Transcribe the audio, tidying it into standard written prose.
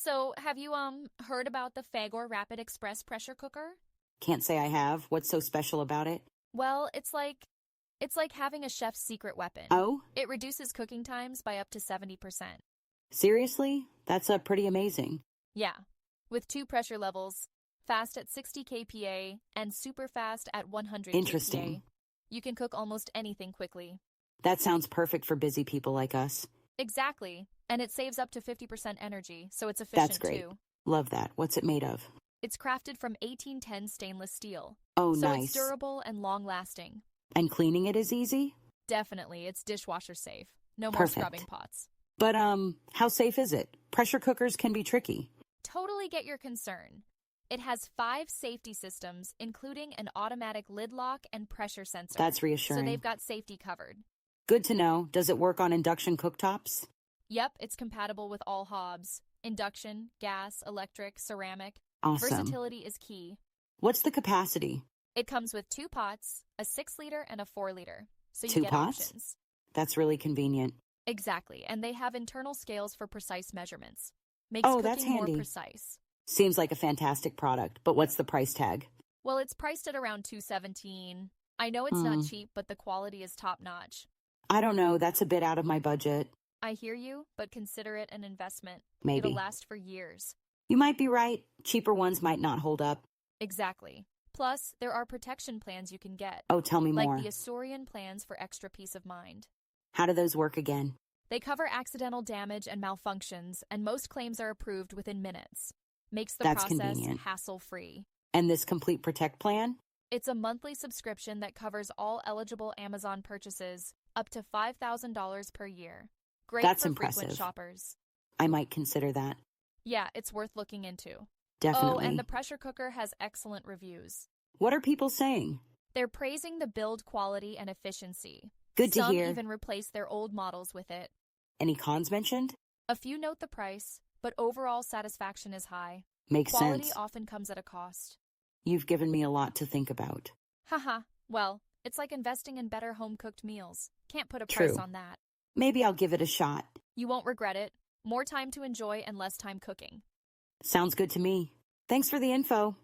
So, have you heard about the Fagor Rapid Express pressure cooker? Can't say I have. What's so special about it? Well, it's like having a chef's secret weapon. Oh, It reduces cooking times by up to 70%. seriously? That's pretty amazing. Yeah, with two pressure levels, fast at 60 kPa and super fast at 100 Interesting. kPa. You can cook almost anything quickly. That sounds perfect for busy people like us. Exactly. And it saves up to 50% energy, so it's That's efficient great. too. Love that. What's it made of? It's crafted from 1810 stainless steel, Oh, so nice. it's durable and long-lasting. And cleaning it is easy? Definitely, it's dishwasher safe. No more Perfect. scrubbing pots. But, how safe is it? Pressure cookers can be tricky. Totally get your concern. It has 5 safety systems, including an automatic lid lock and pressure sensor. That's So reassuring. they've got safety covered. Good to know. Does it work on induction cooktops? Yep, it's compatible with all hobs. Induction, gas, electric, ceramic. Awesome. Versatility is key. What's the capacity? It comes with 2 pots, a 6-liter and a 4-liter. So you 2 get pots? options. That's really convenient. Exactly, and they have internal scales for precise measurements. Makes Oh, that's cooking more handy. precise. Seems like a fantastic product, but what's the price tag? Well, it's priced at around $217. I know it's not cheap, but the quality is top-notch. I don't know. That's a bit out of my budget. I hear you, but consider it an investment. Maybe. It'll last for years. You might be right. Cheaper ones might not hold up. Exactly. Plus, there are protection plans you can get. Oh, tell me like more. the Astourian plans for extra peace of mind. How do those work again? They cover accidental damage and malfunctions, and most claims are approved within minutes. Makes the That's process convenient. hassle-free. And this Complete Protect plan? It's a monthly subscription that covers all eligible Amazon purchases, up to $5,000 per year. Great That's for impressive. frequent shoppers. I might consider that. Yeah, it's worth looking into. Definitely. Oh, and the pressure cooker has excellent reviews. What are people saying? They're praising the build quality and efficiency. Good to Some hear. even replace their old models with it. Any cons mentioned? A few note the price, but overall satisfaction is high. Makes Quality sense. often comes at a cost. You've given me a lot to think about. Haha, well, it's like investing in better home-cooked meals. Can't put a price True. on that. Maybe I'll give it a shot. You won't regret it. More time to enjoy and less time cooking. Sounds good to me. Thanks for the info.